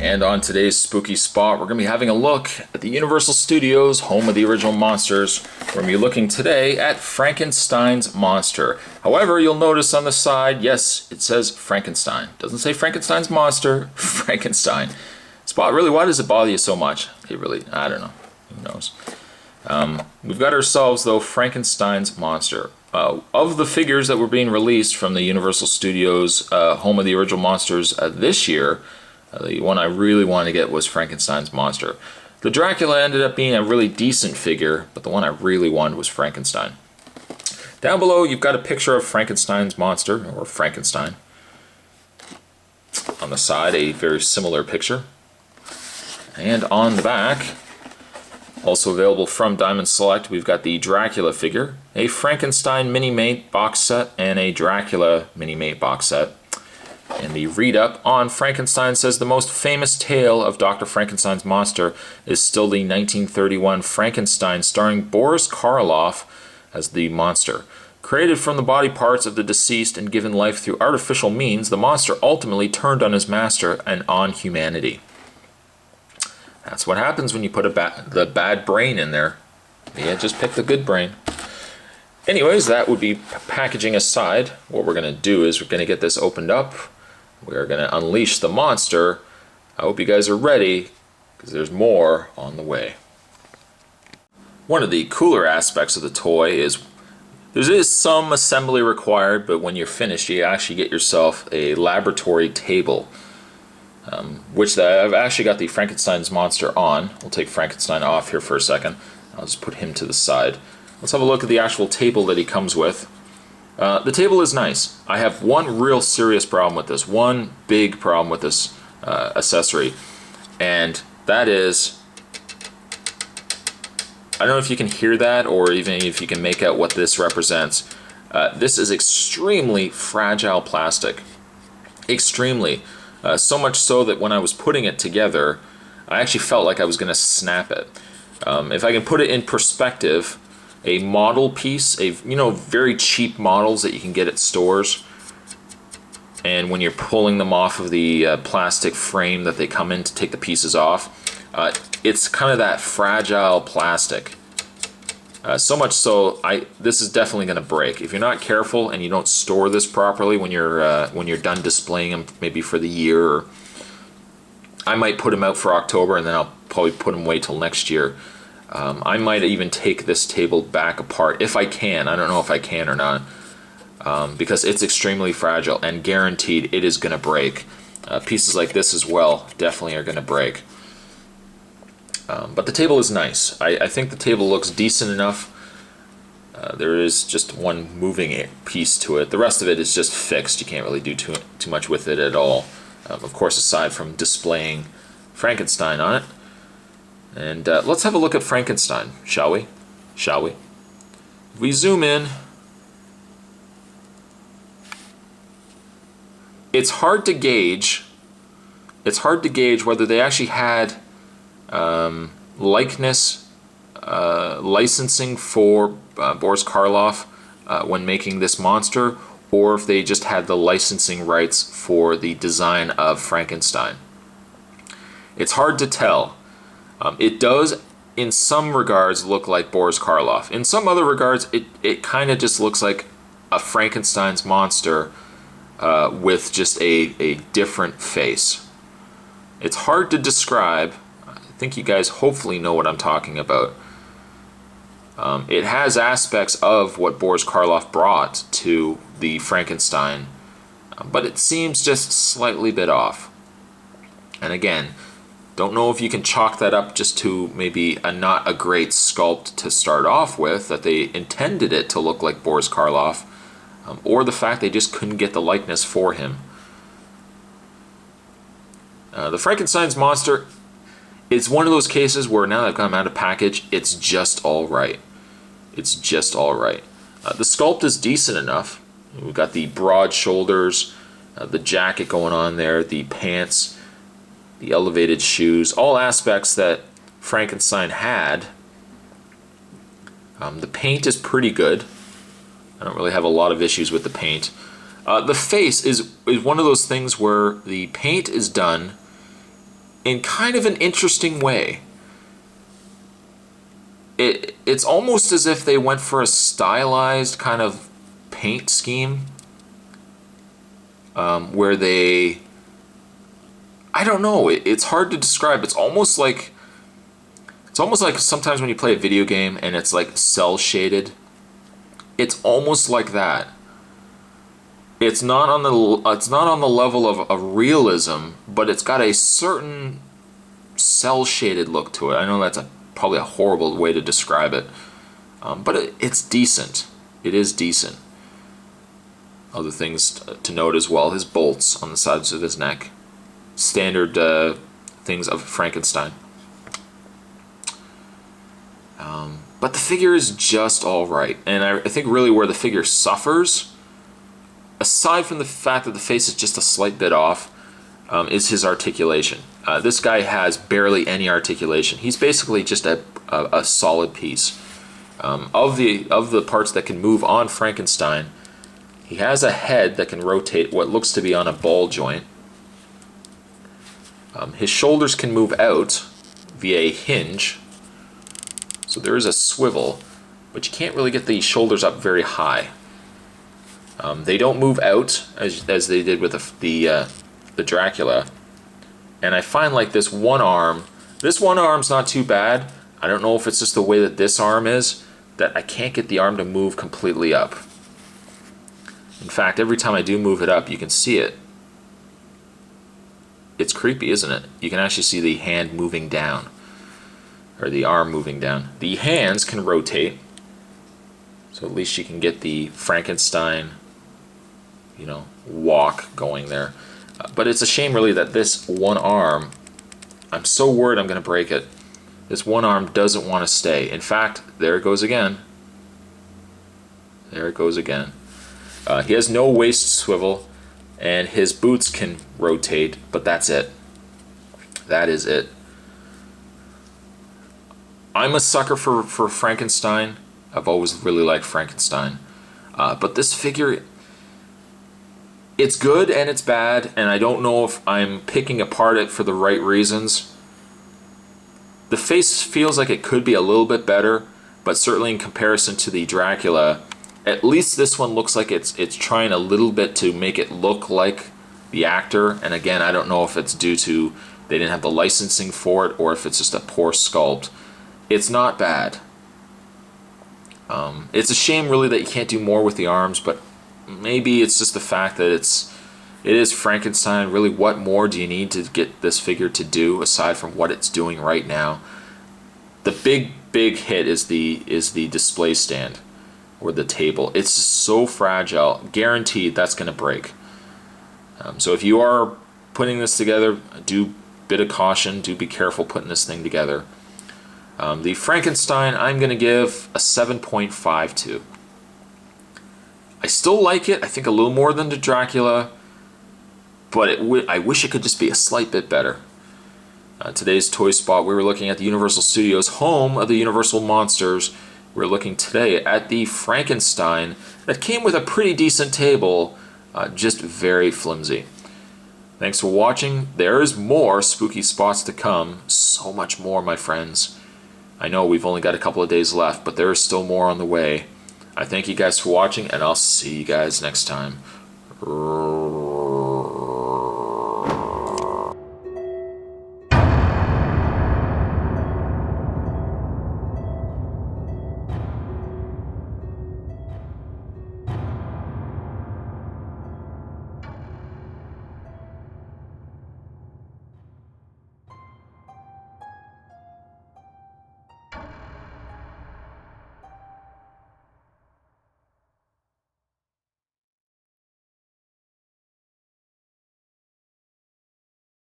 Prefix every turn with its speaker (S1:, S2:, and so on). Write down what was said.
S1: And on today's spooky spot, we're going to be having a look at the Universal Studios, home of the original monsters. We're going to be looking today at Frankenstein's monster. However, you'll notice on the side, yes, it says Frankenstein. It doesn't say Frankenstein's monster, Frankenstein. Spot, really, why does it bother you so much? It really, I don't know. Who knows? We've got ourselves, though, Frankenstein's monster. Of the figures that were being released from the Universal Studios, home of the original monsters this year, the one I really wanted to get was Frankenstein's monster. The Dracula ended up being a really decent figure, but the one I really wanted was Frankenstein. Down below, you've got a picture of Frankenstein's monster, or Frankenstein. On the side, a very similar picture. And on the back, also available from Diamond Select, we've got the Dracula figure, a Frankenstein Mini-Maid Box Set, and a Dracula Mini-Maid Box Set. And the read-up on Frankenstein says the most famous tale of Dr. Frankenstein's monster is still the 1931 Frankenstein starring Boris Karloff as the monster. Created from the body parts of the deceased and given life through artificial means, the monster ultimately turned on his master and on humanity. That's what happens when you put the bad brain in there. Yeah, just pick the good brain. Anyways, that would be packaging aside. What we're going to do is we're going to get this opened up. We're going to unleash the monster. I hope you guys are ready, because there's more on the way. One of the cooler aspects of the toy is there is some assembly required, but when you're finished, you actually get yourself a laboratory table. Which I've actually got the Frankenstein's monster on. We'll take Frankenstein off here for a second. I'll just put him to the side. Let's have a look at the actual table that he comes with. The table is nice. I have one real serious problem with this. One big problem with this accessory. And that is, I don't know if you can hear that or even if you can make out what this represents. This is extremely fragile plastic. Extremely. So much so that when I was putting it together, I actually felt like I was going to snap it. If I can put it in perspective, a model piece, very cheap models that you can get at stores, and when you're pulling them off of the plastic frame that they come in to take the pieces off, it's kind of that fragile plastic. So much so, this is definitely going to break. If you're not careful and you don't store this properly when you're done displaying them, maybe for the year, or I might put them out for October and then I'll probably put them away till next year. I might even take this table back apart if I can. I don't know if I can or not, because it's extremely fragile and guaranteed it is going to break. Pieces like this as well definitely are going to break. But the table is nice. I think the table looks decent enough. There is just one moving piece to it. The rest of it is just fixed. You can't really do too much with it at all. Of course, aside from displaying Frankenstein on it. And let's have a look at Frankenstein, shall we? Shall we? If we zoom in, it's hard to gauge. It's hard to gauge whether they actually had likeness licensing for Boris Karloff when making this monster, or if they just had the licensing rights for the design of Frankenstein. It's hard to tell. It does, in some regards, look like Boris Karloff. In some other regards, it kind of just looks like a Frankenstein's monster with just a different face. It's hard to describe. I think you guys hopefully know what I'm talking about. It has aspects of what Boris Karloff brought to the Frankenstein, but it seems just slightly bit off. And again, don't know if you can chalk that up just to maybe not a great sculpt to start off with, that they intended it to look like Boris Karloff, or the fact they just couldn't get the likeness for him. The Frankenstein's monster, it's one of those cases where now that I've got them out of package, it's just alright. It's just alright. The sculpt is decent enough. We've got the broad shoulders, the jacket going on there, the pants, the elevated shoes, all aspects that Frankenstein had. The paint is pretty good. I don't really have a lot of issues with the paint. The face is one of those things where the paint is done in kind of an interesting way. It's almost as if they went for a stylized kind of paint scheme, where they, I don't know, it's hard to describe. It's almost like sometimes when you play a video game and it's like cell shaded. It's almost like that. It's not on the level of realism, but it's got a certain cell shaded look to it. I know that's probably a horrible way to describe it, but it's decent. It is decent. Other things to note as well: his bolts on the sides of his neck, standard things of Frankenstein. But the figure is just all right, and I think really where the figure suffers, aside from the fact that the face is just a slight bit off, is his articulation. This guy has barely any articulation. He's basically just a solid piece. Of the parts that can move on Frankenstein, he has a head that can rotate what looks to be on a ball joint. His shoulders can move out via a hinge. So there is a swivel, but you can't really get the shoulders up very high. They don't move out as they did with the Dracula. And I find like this one arm's not too bad. I don't know if it's just the way that this arm is, that I can't get the arm to move completely up. In fact, every time I do move it up, you can see it. It's creepy, isn't it? You can actually see the hand moving down, or the arm moving down. The hands can rotate, so at least you can get the Frankenstein, walk going there. But it's a shame really that this one arm, I'm so worried I'm going to break it. This one arm doesn't want to stay. In fact, there it goes again. There it goes again. He has no waist swivel, and his boots can rotate, but that's it. That is it. I'm a sucker for Frankenstein. I've always really liked Frankenstein. But this figure, it's good and it's bad, and I don't know if I'm picking apart it for the right reasons. The face feels like it could be a little bit better, but certainly in comparison to the Dracula, at least this one looks like it's trying a little bit to make it look like the actor. And again, I don't know if it's due to they didn't have the licensing for it, or if it's just a poor sculpt. It's not bad. It's a shame really that you can't do more with the arms, but maybe it's just the fact that it is Frankenstein. Really, what more do you need to get this figure to do aside from what it's doing right now? The big hit is the display stand, or the table. It's so fragile. Guaranteed that's going to break. So if you are putting this together, do bit of caution. Do be careful putting this thing together. The Frankenstein, I'm going to give a 7.52. I still like it. I think a little more than the Dracula, but I wish it could just be a slight bit better. Today's Toy Spot, we were looking at the Universal Studios, home of the Universal Monsters. We're looking today at the Frankenstein that came with a pretty decent table, just very flimsy. Thanks for watching. There's more spooky spots to come. So much more, my friends. I know we've only got a couple of days left, but there is still more on the way. I thank you guys for watching, and I'll see you guys next time.